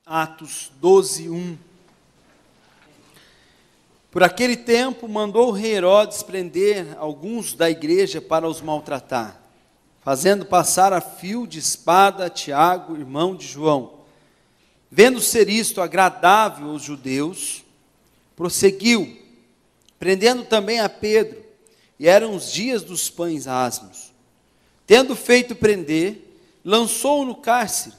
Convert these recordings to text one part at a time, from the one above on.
Atos 12:1. Por aquele tempo mandou o rei Herodes prender alguns da igreja para os maltratar, fazendo passar a fio de espada Tiago, irmão de João. Vendo ser isto agradável aos judeus, prosseguiu, prendendo também a Pedro, e eram os dias dos pães asmos. Tendo feito prender, lançou-o no cárcere,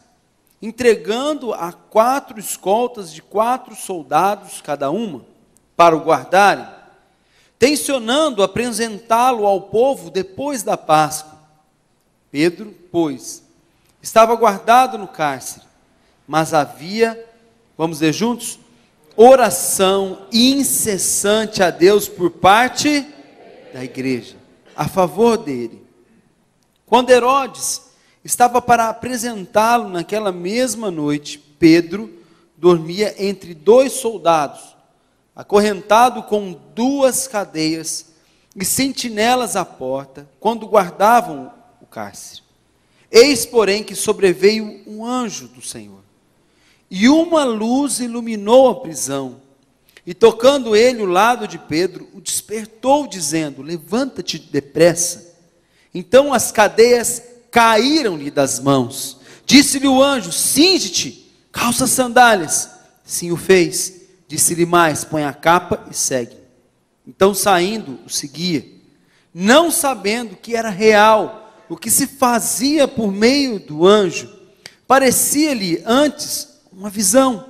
entregando a 4 escoltas de 4 soldados cada uma, para o guardarem, tencionando apresentá-lo ao povo depois da Páscoa. Pedro, pois, estava guardado no cárcere, mas havia, vamos ler juntos, oração incessante a Deus por parte da igreja, a favor dele. Quando Herodes estava para apresentá-lo naquela mesma noite, Pedro dormia entre 2 soldados, acorrentado com 2 cadeias e sentinelas à porta, quando guardavam o cárcere. Eis, porém, que sobreveio um anjo do Senhor, e uma luz iluminou a prisão, e tocando ele o lado de Pedro, o despertou, dizendo: levanta-te depressa. Então as cadeias caíram-lhe das mãos. Disse-lhe o anjo: cinge-te, calça as sandálias. Sim o fez. Disse-lhe mais: põe a capa e segue. Então saindo, o seguia, não sabendo que era real o que se fazia por meio do anjo. Parecia-lhe antes uma visão.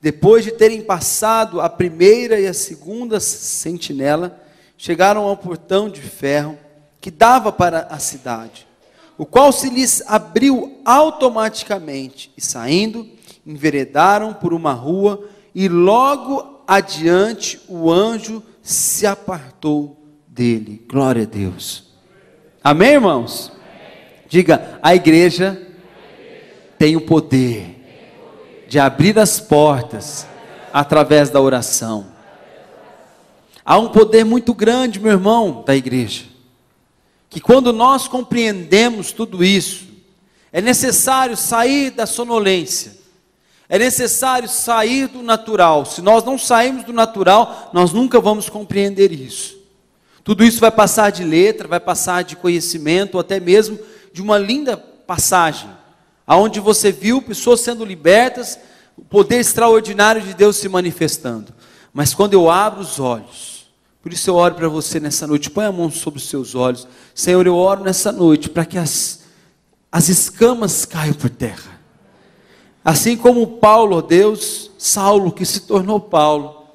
Depois de terem passado a primeira e a segunda sentinela, chegaram ao portão de ferro que dava para a cidade, o qual se lhes abriu automaticamente, e saindo, enveredaram por uma rua, e logo adiante o anjo se apartou dele. Glória a Deus. Amém, irmãos? Diga: a igreja tem o poder de abrir as portas através da oração. Há um poder muito grande, meu irmão, da igreja, que quando nós compreendemos tudo isso, é necessário sair da sonolência, é necessário sair do natural. Se nós não sairmos do natural, nós nunca vamos compreender isso. Tudo isso vai passar de letra, vai passar de conhecimento, ou até mesmo de uma linda passagem, aonde você viu pessoas sendo libertas, o poder extraordinário de Deus se manifestando. Mas quando eu abro os olhos, por isso eu oro para você nessa noite, põe a mão sobre os seus olhos. Senhor, eu oro nessa noite para que as escamas caiam por terra. Assim como Paulo, ó Deus, Saulo, que se tornou Paulo,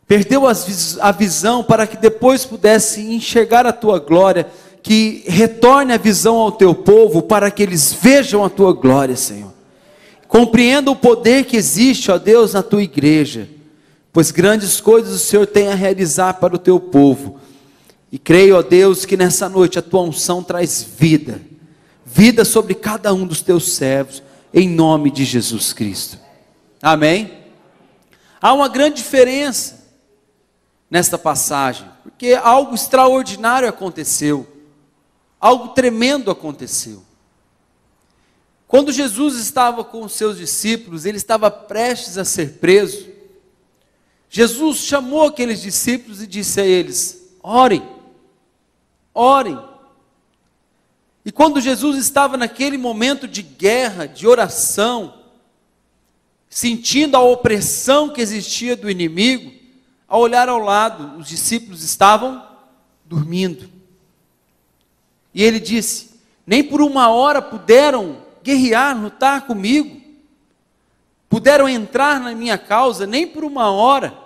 perdeu a visão para que depois pudesse enxergar a tua glória, que retorne a visão ao teu povo, para que eles vejam a tua glória, Senhor. Compreenda o poder que existe, ó Deus, na tua igreja, pois grandes coisas o Senhor tem a realizar para o teu povo. E creio, ó Deus, que nessa noite a tua unção traz vida, vida sobre cada um dos teus servos, em nome de Jesus Cristo. Amém? Há uma grande diferença nesta passagem, porque algo extraordinário aconteceu, algo tremendo aconteceu. Quando Jesus estava com os seus discípulos, ele estava prestes a ser preso. Jesus chamou aqueles discípulos e disse a eles: orem, orem. E quando Jesus estava naquele momento de guerra, de oração, sentindo a opressão que existia do inimigo, ao olhar ao lado, os discípulos estavam dormindo. E ele disse: nem por uma hora puderam guerrear, lutar comigo, puderam entrar na minha causa, nem por uma hora.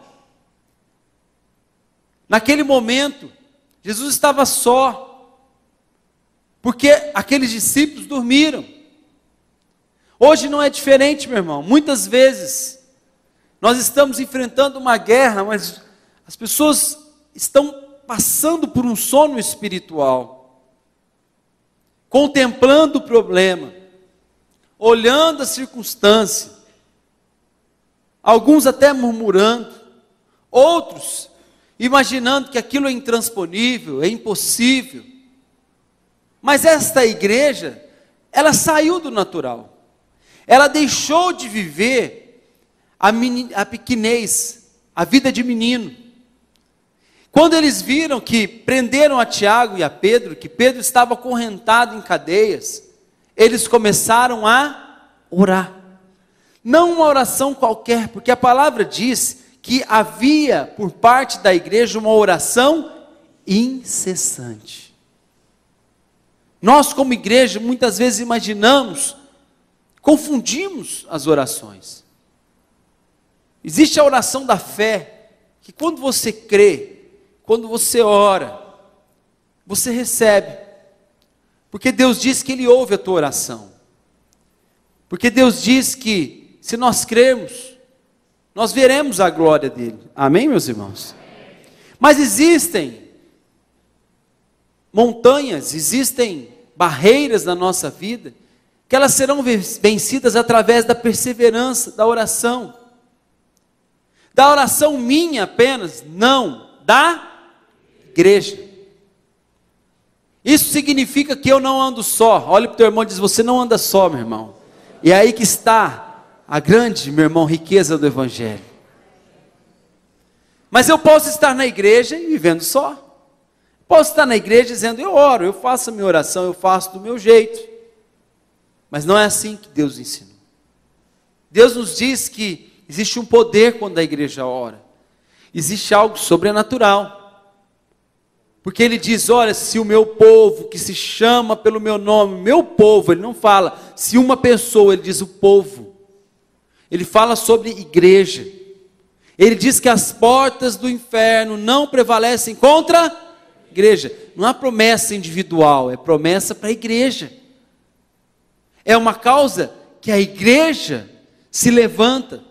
Naquele momento, Jesus estava só, porque aqueles discípulos dormiram. Hoje não é diferente, meu irmão. Muitas vezes nós estamos enfrentando uma guerra, mas as pessoas estão passando por um sono espiritual, contemplando o problema, olhando a circunstância, alguns até murmurando, outros imaginando que aquilo é intransponível, é impossível. Mas esta igreja, ela saiu do natural. ela deixou de viver a pequenez, a vida de menino. Quando eles viram que prenderam a Tiago e a Pedro, que Pedro estava acorrentado em cadeias, eles começaram a orar. Não uma oração qualquer, porque a palavra diz que havia por parte da igreja uma oração incessante. Nós como igreja muitas vezes imaginamos, confundimos as orações. Existe a oração da fé, que quando você crê, quando você ora, você recebe, porque Deus diz que Ele ouve a tua oração, porque Deus diz que se nós crermos, nós veremos a glória dEle, amém meus irmãos? Mas existem montanhas, existem barreiras na nossa vida, que elas serão vencidas através da perseverança, da oração minha apenas, não, da igreja. Isso significa que eu não ando só. Olha para o teu irmão e diz: você não anda só, meu irmão. E é aí que está a grande, meu irmão, riqueza do evangelho. Mas eu posso estar na igreja e vivendo só. Posso estar na igreja dizendo: eu oro, eu faço a minha oração, eu faço do meu jeito. Mas não é assim que Deus ensinou. Deus nos diz que existe um poder quando a igreja ora. Existe algo sobrenatural. Porque Ele diz: olha, se o meu povo, que se chama pelo meu nome, meu povo, Ele não fala se uma pessoa, Ele diz o povo. Ele fala sobre igreja. Ele diz que as portas do inferno não prevalecem contra a igreja. Não há promessa individual, é promessa para a igreja. É uma causa que a igreja se levanta.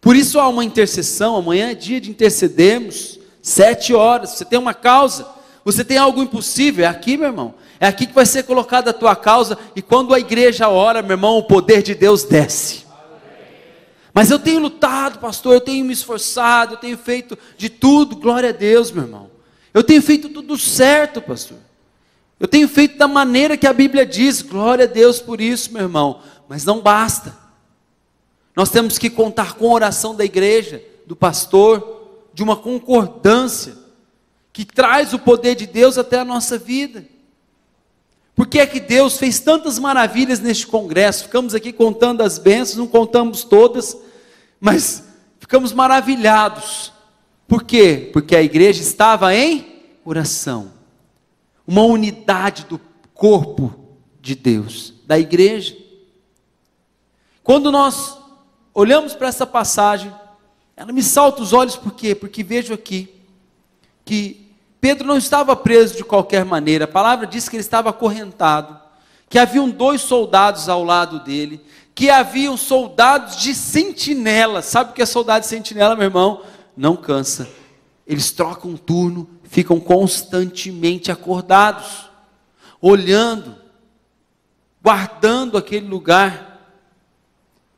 Por isso há uma intercessão. Amanhã é dia de intercedermos, 7 horas, você tem uma causa, você tem algo impossível, é aqui, meu irmão, é aqui que vai ser colocada a tua causa, e quando a igreja ora, meu irmão, o poder de Deus desce. Mas eu tenho lutado, pastor, eu tenho me esforçado, eu tenho feito de tudo, glória a Deus, meu irmão, eu tenho feito tudo certo, pastor, eu tenho feito da maneira que a Bíblia diz, glória a Deus por isso, meu irmão, mas não basta, nós temos que contar com a oração da igreja, do pastor, de uma concordância, que traz o poder de Deus até a nossa vida. Por que é que Deus fez tantas maravilhas neste congresso? Ficamos aqui contando as bênçãos, não contamos todas, mas ficamos maravilhados. Por quê? Porque a igreja estava em oração, uma unidade do corpo de Deus, da igreja. Quando nós olhamos para essa passagem, ela me salta os olhos, por quê? Porque vejo aqui, que Pedro não estava preso de qualquer maneira, a palavra diz que ele estava acorrentado, que haviam 2 soldados ao lado dele, que haviam soldados de sentinela. Sabe o que é soldado de sentinela, meu irmão? Não cansa, eles trocam turno, ficam constantemente acordados, olhando, guardando aquele lugar.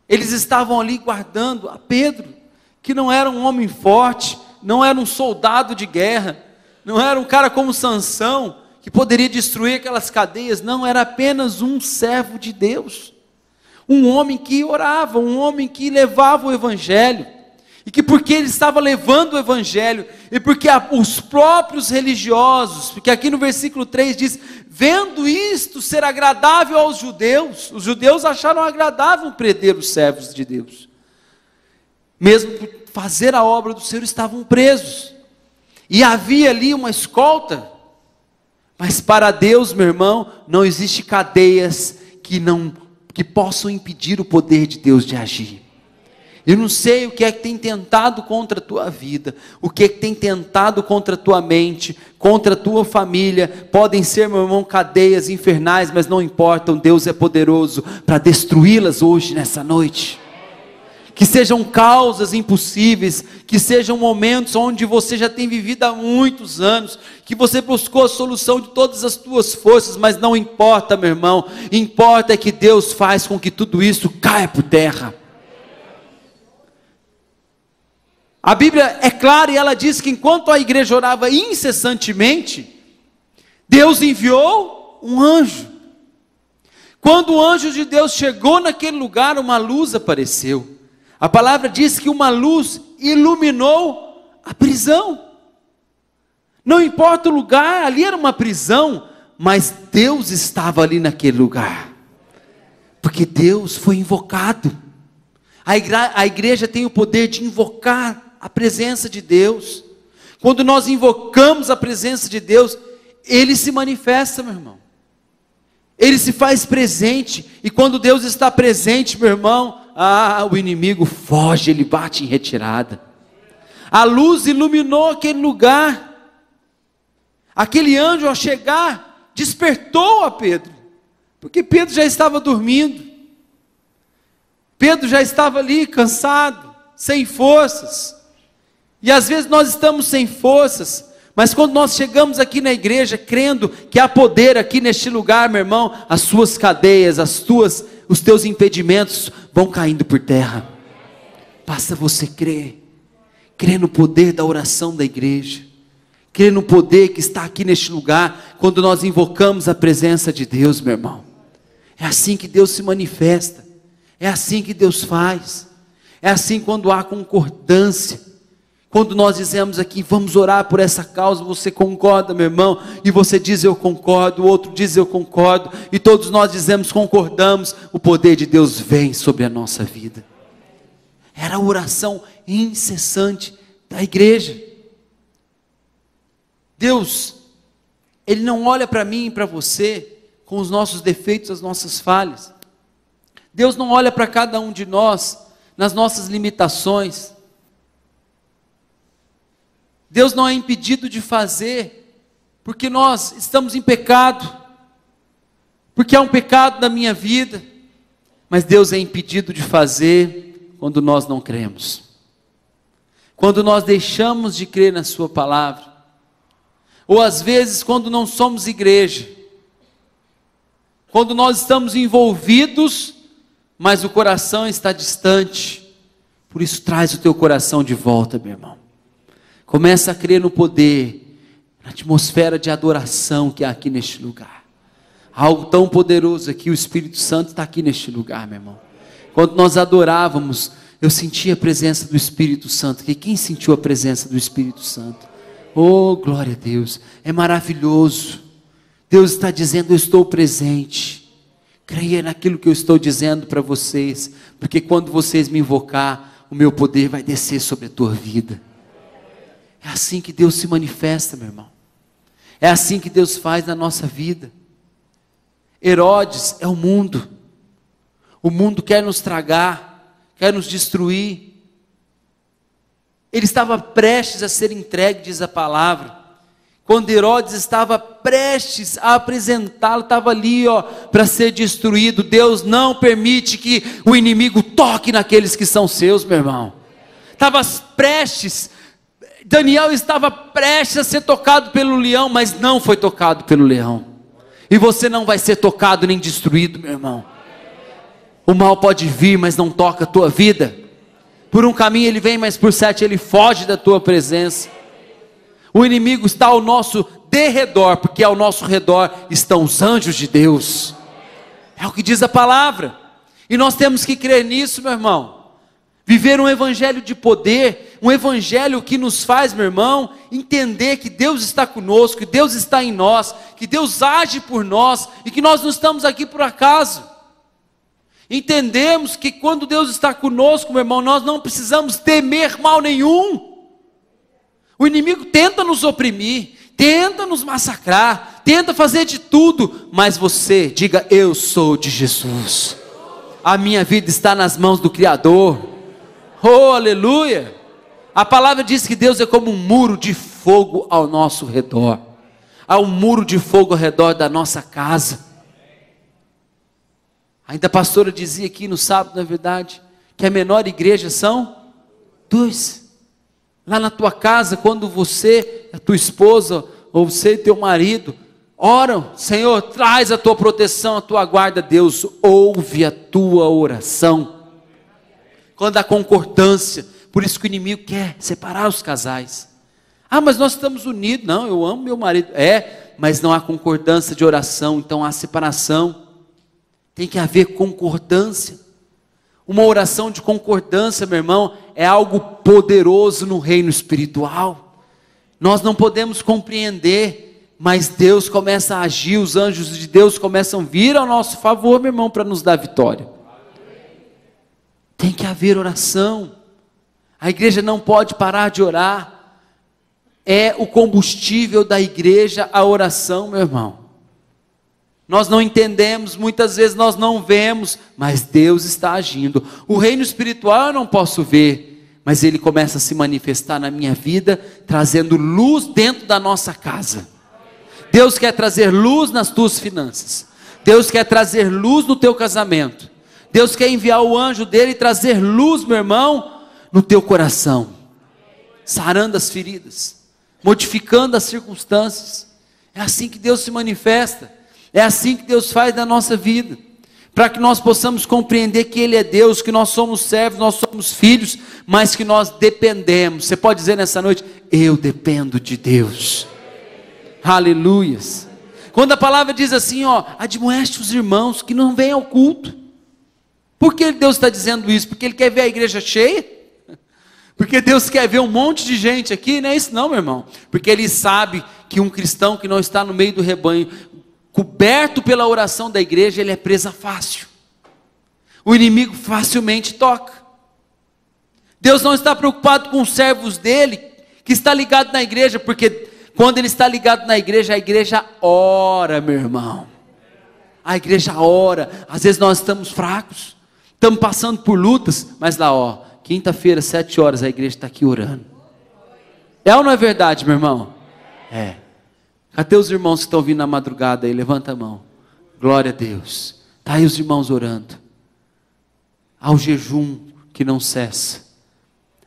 Eles estavam ali guardando a Pedro, que não era um homem forte, não era um soldado de guerra, não era um cara como Sansão, que poderia destruir aquelas cadeias, não, era apenas um servo de Deus, um homem que orava, um homem que levava o evangelho, e que porque ele estava levando o evangelho, e porque os próprios religiosos, porque aqui no versículo 3 diz, vendo isto ser agradável aos judeus, os judeus acharam agradável prender os servos de Deus, mesmo por fazer a obra do Senhor, estavam presos, e havia ali uma escolta, mas para Deus, meu irmão, não existe cadeias que possam impedir o poder de Deus de agir. Eu não sei o que é que tem tentado contra a tua vida, o que é que tem tentado contra a tua mente, contra a tua família, podem ser, meu irmão, cadeias infernais, mas não importam, Deus é poderoso para destruí-las hoje, nessa noite. Que sejam causas impossíveis, que sejam momentos onde você já tem vivido há muitos anos, que você buscou a solução de todas as tuas forças, mas não importa, meu irmão, importa é que Deus faz com que tudo isso caia por terra. A Bíblia é clara e ela diz que enquanto a igreja orava incessantemente, Deus enviou um anjo. Quando o anjo de Deus chegou naquele lugar, uma luz apareceu. A palavra diz que uma luz iluminou a prisão. Não importa o lugar, ali era uma prisão, mas Deus estava ali naquele lugar. Porque Deus foi invocado. A igreja tem o poder de invocar a presença de Deus. Quando nós invocamos a presença de Deus, Ele se manifesta, meu irmão. Ele se faz presente. E quando Deus está presente, meu irmão, o inimigo foge, ele bate em retirada. A luz iluminou aquele lugar. Aquele anjo, ao chegar, despertou a Pedro. Porque Pedro já estava dormindo. Pedro já estava ali cansado, sem forças. E às vezes nós estamos sem forças, mas quando nós chegamos aqui na igreja, crendo que há poder aqui neste lugar, meu irmão, as suas cadeias, os teus impedimentos vão caindo por terra. Basta você crer no poder da oração da igreja, crer no poder que está aqui neste lugar, quando nós invocamos a presença de Deus, meu irmão. É assim que Deus se manifesta. É assim que Deus faz. É assim quando há concordância. Quando nós dizemos aqui, vamos orar por essa causa, você concorda, meu irmão? E você diz, eu concordo, o outro diz, eu concordo. E todos nós dizemos, concordamos. O poder de Deus vem sobre a nossa vida. Era a oração incessante da igreja. Deus, Ele não olha para mim e para você com os nossos defeitos, as nossas falhas. Deus não olha para cada um de nós nas nossas limitações. Deus não é impedido de fazer, porque nós estamos em pecado, porque há um pecado na minha vida, mas Deus é impedido de fazer quando nós não cremos, quando nós deixamos de crer na sua palavra, ou às vezes quando não somos igreja, quando nós estamos envolvidos, mas o coração está distante. Por isso traz o teu coração de volta, meu irmão. Começa a crer no poder, na atmosfera de adoração que há aqui neste lugar. Algo tão poderoso aqui, o Espírito Santo está aqui neste lugar, meu irmão. Quando nós adorávamos, eu sentia a presença do Espírito Santo. E quem sentiu a presença do Espírito Santo? Oh, glória a Deus, é maravilhoso. Deus está dizendo, eu estou presente. Creia naquilo que eu estou dizendo para vocês, porque quando vocês me invocar, o meu poder vai descer sobre a tua vida. É assim que Deus se manifesta, meu irmão. É assim que Deus faz na nossa vida. Herodes é o mundo. O mundo quer nos tragar, quer nos destruir. Ele estava prestes a ser entregue, diz a palavra. Quando Herodes estava prestes a apresentá-lo, estava ali, para ser destruído. Deus não permite que o inimigo toque naqueles que são seus, meu irmão. Estava prestes, Daniel estava prestes a ser tocado pelo leão, mas não foi tocado pelo leão. E você não vai ser tocado nem destruído, meu irmão. O mal pode vir, mas não toca a tua vida. Por um caminho ele vem, mas por 7 ele foge da tua presença. O inimigo está ao nosso derredor, porque ao nosso redor estão os anjos de Deus. É o que diz a palavra. E nós temos que crer nisso, meu irmão. Viver um evangelho de poder, um evangelho que nos faz, meu irmão, entender que Deus está conosco, que Deus está em nós, que Deus age por nós e que nós não estamos aqui por acaso. Entendemos que quando Deus está conosco, meu irmão, nós não precisamos temer mal nenhum. O inimigo tenta nos oprimir, tenta nos massacrar, tenta fazer de tudo, mas você diga, eu sou de Jesus. A minha vida está nas mãos do Criador. Oh, aleluia! A palavra diz que Deus é como um muro de fogo ao nosso redor. Há um muro de fogo ao redor da nossa casa. Ainda a pastora dizia aqui no sábado, na verdade, que a menor igreja são 2. Lá na tua casa, quando você, a tua esposa, ou você e teu marido, oram, Senhor, traz a tua proteção, a tua guarda, Deus ouve a tua oração. Quando há concordância, por isso que o inimigo quer separar os casais. Ah, mas nós estamos unidos. Não, eu amo meu marido. Mas não há concordância de oração, então há separação. Tem que haver concordância. Uma oração de concordância, meu irmão, é algo poderoso no reino espiritual. Nós não podemos compreender, mas Deus começa a agir, os anjos de Deus começam a vir ao nosso favor, meu irmão, para nos dar vitória. Tem que haver oração. A igreja não pode parar de orar. É o combustível da igreja a oração, meu irmão. Nós não entendemos, muitas vezes nós não vemos, mas Deus está agindo. O reino espiritual eu não posso ver, mas ele começa a se manifestar na minha vida, trazendo luz dentro da nossa casa. Deus quer trazer luz nas tuas finanças. Deus quer trazer luz no teu casamento. Deus quer enviar o anjo dele e trazer luz, meu irmão, no teu coração, sarando as feridas, modificando as circunstâncias. É assim que Deus se manifesta. É assim que Deus faz na nossa vida, para que nós possamos compreender que Ele é Deus, que nós somos servos, nós somos filhos, mas que nós dependemos. Você pode dizer nessa noite: eu dependo de Deus. Aleluias. Quando a palavra diz assim, admoeste os irmãos que não venham ao culto. Por que Deus está dizendo isso? Porque Ele quer ver a igreja cheia? Porque Deus quer ver um monte de gente aqui? Não é isso não, meu irmão. Porque Ele sabe que um cristão que não está no meio do rebanho, coberto pela oração da igreja, ele é presa fácil. O inimigo facilmente toca. Deus não está preocupado com os servos dele, que está ligado na igreja, porque quando ele está ligado na igreja, a igreja ora, meu irmão. A igreja ora. Às vezes nós estamos fracos, estamos passando por lutas, mas lá quinta-feira, 7 horas, a igreja está aqui orando. É ou não é verdade, meu irmão? É. Cadê os irmãos que estão vindo na madrugada aí? Levanta a mão. Glória a Deus. Está aí os irmãos orando. Há o jejum que não cessa.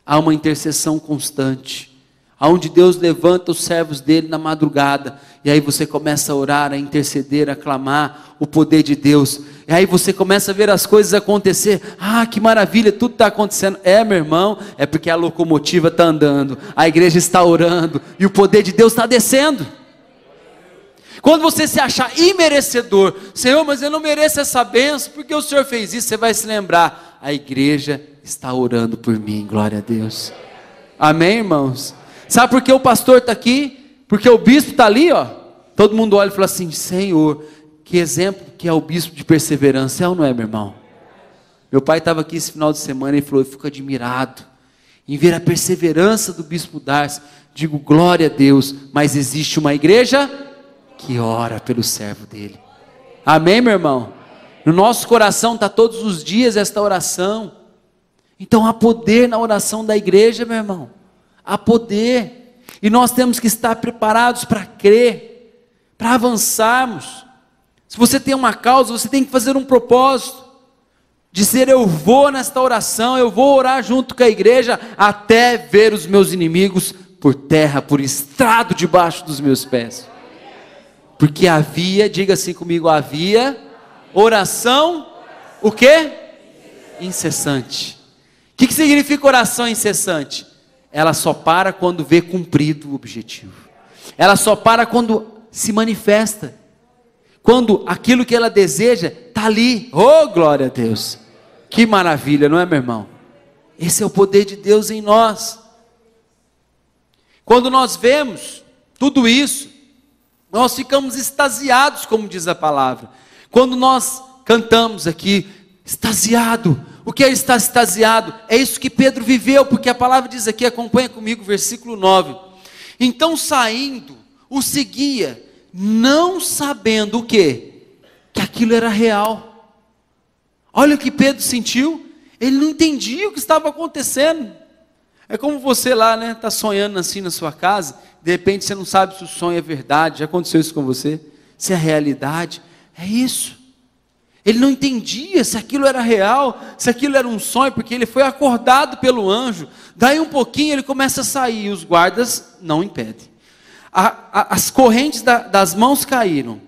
Há uma intercessão constante. Aonde Deus levanta os servos dele na madrugada. E aí você começa a orar, a interceder, a clamar o poder de Deus. E aí você começa a ver as coisas acontecer. Ah, que maravilha, tudo está acontecendo. Meu irmão, é porque a locomotiva está andando. A igreja está orando. E o poder de Deus está descendo. Quando você se achar imerecedor, Senhor, mas eu não mereço essa bênção, porque o Senhor fez isso, você vai se lembrar, a igreja está orando por mim, glória a Deus. Amém, irmãos? Sabe por que o pastor está aqui? Porque o bispo está ali, todo mundo olha e fala assim: Senhor, que exemplo que é o bispo de perseverança, é ou não é, meu irmão? Meu pai estava aqui esse final de semana e falou: eu fico admirado em ver a perseverança do bispo Darcy. Digo, glória a Deus, mas existe uma igreja que ora pelo servo dele. Amém, meu irmão? No nosso coração está todos os dias esta oração. Então há poder na oração da igreja, meu irmão. Há poder. E nós temos que estar preparados para crer, para avançarmos. Se você tem uma causa, você tem que fazer um propósito. Dizer: eu vou nesta oração, eu vou orar junto com a igreja, até ver os meus inimigos por terra, por estrado debaixo dos meus pés. Porque havia, diga assim comigo, havia oração, o quê? Incessante. O que significa oração incessante? Ela só para quando vê cumprido o objetivo. Ela só para quando se manifesta. Quando aquilo que ela deseja está ali. Oh, glória a Deus. Que maravilha, não é, meu irmão? Esse é o poder de Deus em nós. Quando nós vemos tudo isso, nós ficamos extasiados, como diz a palavra. Quando nós cantamos aqui, extasiado. O que é estar extasiado? É isso que Pedro viveu, porque a palavra diz aqui, acompanha comigo, versículo 9. Então saindo, o seguia, não sabendo o quê? Que aquilo era real. Olha o que Pedro sentiu. Ele não entendia o que estava acontecendo. É como você lá, né, está sonhando assim na sua casa, de repente você não sabe se o sonho é verdade. Já aconteceu isso com você? Se é realidade? É isso. Ele não entendia se aquilo era real, se aquilo era um sonho, porque ele foi acordado pelo anjo. Daí um pouquinho ele começa a sair, e os guardas não impedem. As correntes das mãos caíram,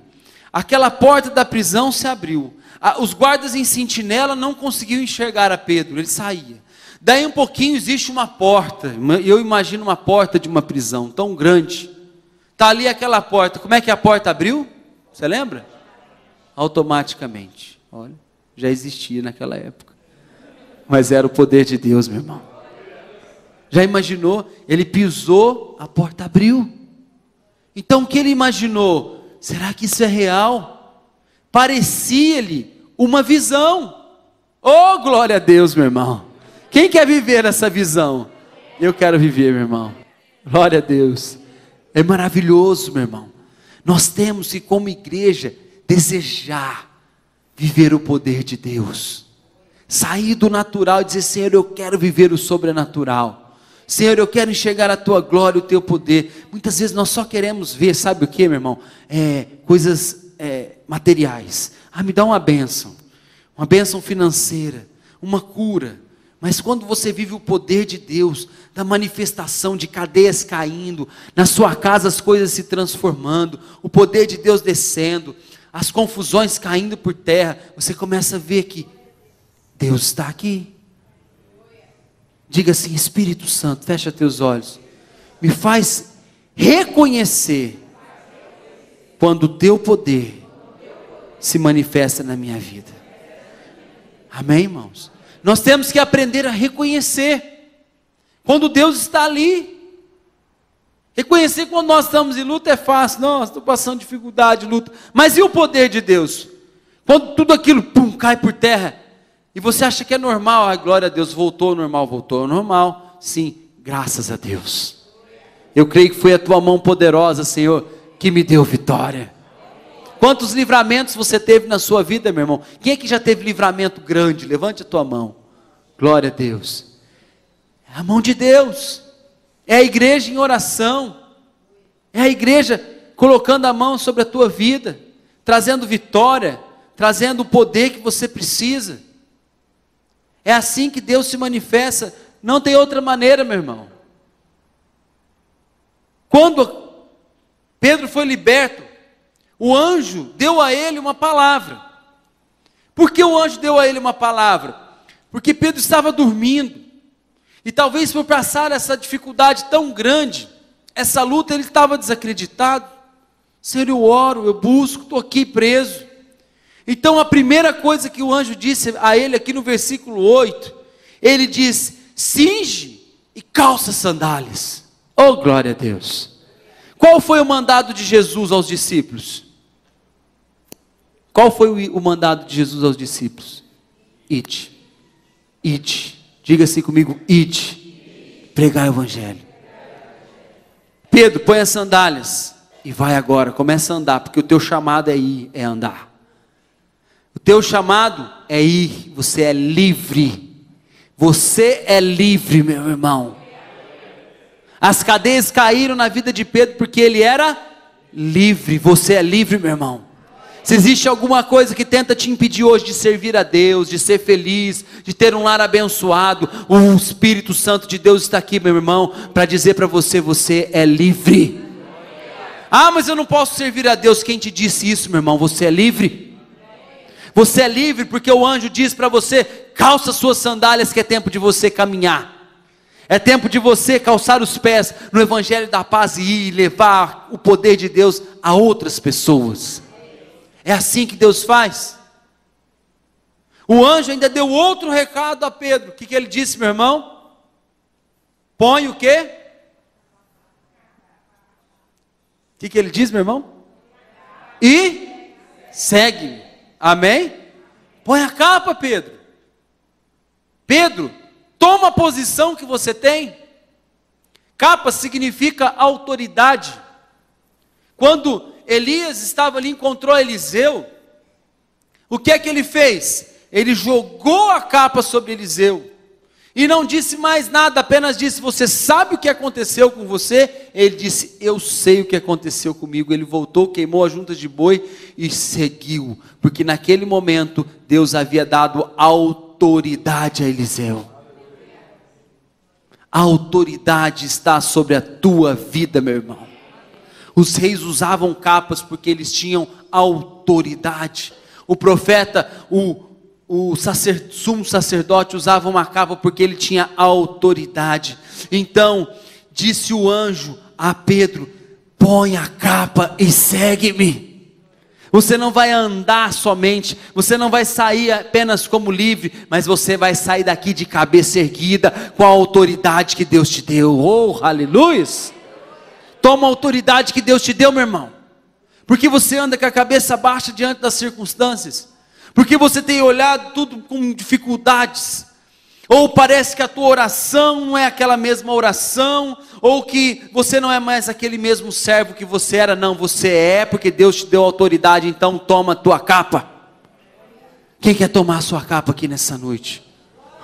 aquela porta da prisão se abriu, os guardas em sentinela não conseguiam enxergar a Pedro, ele saía. Daí um pouquinho existe uma porta, eu imagino uma porta de uma prisão tão grande, está ali aquela porta, como é que a porta abriu? Você lembra? Automaticamente. Olha, já existia naquela época. Mas era o poder de Deus, meu irmão. Já imaginou? Ele pisou, a porta abriu. Então o que ele imaginou? Será que isso é real? Parecia-lhe uma visão. Oh, glória a Deus, meu irmão. Quem quer viver essa visão? Eu quero viver, meu irmão. Glória a Deus. É maravilhoso, meu irmão. Nós temos que, como igreja, desejar viver o poder de Deus. Sair do natural e dizer: Senhor, eu quero viver o sobrenatural. Senhor, eu quero enxergar a Tua glória, o Teu poder. Muitas vezes nós só queremos ver, sabe o que, meu irmão? Coisas materiais. Me dá uma bênção financeira, uma cura. Mas quando você vive o poder de Deus, da manifestação de cadeias caindo, na sua casa as coisas se transformando, o poder de Deus descendo, as confusões caindo por terra, você começa a ver que Deus está aqui. Diga assim: Espírito Santo, fecha teus olhos, me faz reconhecer quando o teu poder se manifesta na minha vida. Amém, irmãos? Nós temos que aprender a reconhecer quando Deus está ali. Reconhecer quando nós estamos em luta é fácil. Nossa, estou passando dificuldade, luta. Mas e o poder de Deus? Quando tudo aquilo cai por terra e você acha que é normal. Glória a Deus, voltou ao normal. Sim, graças a Deus. Eu creio que foi a tua mão poderosa, Senhor, que me deu vitória. Quantos livramentos você teve na sua vida, meu irmão? Quem é que já teve livramento grande? Levante a tua mão. Glória a Deus. É a mão de Deus. É a igreja em oração. É a igreja colocando a mão sobre a tua vida, trazendo vitória, trazendo o poder que você precisa. É assim que Deus se manifesta. Não tem outra maneira, meu irmão. Quando Pedro foi liberto, o anjo deu a ele uma palavra. Por que o anjo deu a ele uma palavra? Porque Pedro estava dormindo. E talvez por passar essa dificuldade tão grande, essa luta, ele estava desacreditado. Senhor, eu oro, eu busco, estou aqui preso. Então a primeira coisa que o anjo disse a ele aqui no versículo 8, ele diz: cinge e calça sandálias. Oh, glória a Deus. Qual foi o mandado de Jesus aos discípulos? Qual foi o mandado de Jesus aos discípulos? Ide. Diga assim comigo: ide. Pregar o evangelho. Pedro, põe as sandálias e vai agora, começa a andar, porque o teu chamado é ir, é andar. O teu chamado é ir, você é livre. Você é livre, meu irmão. As cadeias caíram na vida de Pedro porque ele era livre. Você é livre, meu irmão. Se existe alguma coisa que tenta te impedir hoje de servir a Deus, de ser feliz, de ter um lar abençoado, o Espírito Santo de Deus está aqui, meu irmão, para dizer para você: você é livre. Mas eu não posso servir a Deus. Quem te disse isso, meu irmão? Você é livre. Você é livre porque o anjo diz para você: calça suas sandálias, que é tempo de você caminhar. É tempo de você calçar os pés no Evangelho da Paz e ir levar o poder de Deus a outras pessoas. É assim que Deus faz. O anjo ainda deu outro recado a Pedro. O que ele disse, meu irmão? Põe o quê? O que ele diz, meu irmão? E segue. Amém? Põe a capa, Pedro. Pedro, toma a posição que você tem. Capa significa autoridade. Quando Elias estava ali, encontrou Eliseu, o que é que ele fez? Ele jogou a capa sobre Eliseu, e não disse mais nada, apenas disse: você sabe o que aconteceu com você? Ele disse: eu sei o que aconteceu comigo. Ele voltou, queimou as juntas de boi e seguiu, porque naquele momento Deus havia dado autoridade a Eliseu. A autoridade está sobre a tua vida, meu irmão. Os reis usavam capas porque eles tinham autoridade. O profeta, sumo sacerdote usava uma capa porque ele tinha autoridade. Então, disse o anjo a Pedro: põe a capa e segue-me. Você não vai andar somente, você não vai sair apenas como livre, mas você vai sair daqui de cabeça erguida, com a autoridade que Deus te deu. Oh, aleluia! Toma a autoridade que Deus te deu, meu irmão. Porque você anda com a cabeça baixa diante das circunstâncias. Porque você tem olhado tudo com dificuldades. Ou parece que a tua oração não é aquela mesma oração, ou que você não é mais aquele mesmo servo que você era. Não, você é, porque Deus te deu autoridade. Então toma a tua capa. Quem quer tomar a sua capa aqui nessa noite?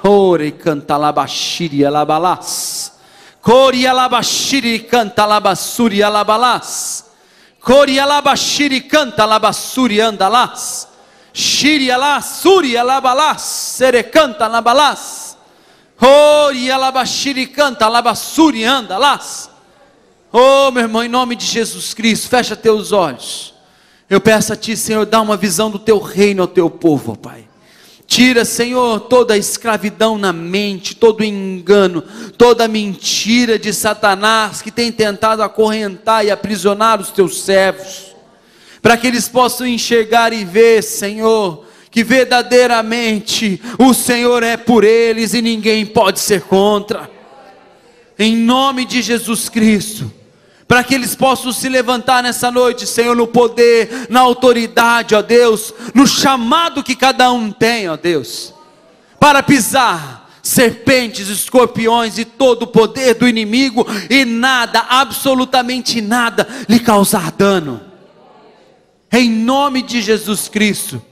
Ore canta labashiri alabalás. Cori alabashiri canta labassuri alabalás. Cori alabashiri canta labassuri andalás. Shiri alá suri alabalás. Sere canta alabalás. Ori alabashiri canta alabassuri andalás. Oh, meu irmão, em nome de Jesus Cristo, fecha teus olhos. Eu peço a Ti, Senhor, dá uma visão do Teu reino ao Teu povo, ó Pai. Tira, Senhor, toda a escravidão na mente, todo o engano, toda a mentira de Satanás que tem tentado acorrentar e aprisionar os Teus servos, para que eles possam enxergar e ver, Senhor, que verdadeiramente o Senhor é por eles e ninguém pode ser contra. Em nome de Jesus Cristo, para que eles possam se levantar nessa noite, Senhor, no poder, na autoridade, ó Deus, no chamado que cada um tem, ó Deus, para pisar serpentes, escorpiões e todo o poder do inimigo, e nada, absolutamente nada, lhe causar dano. Em nome de Jesus Cristo,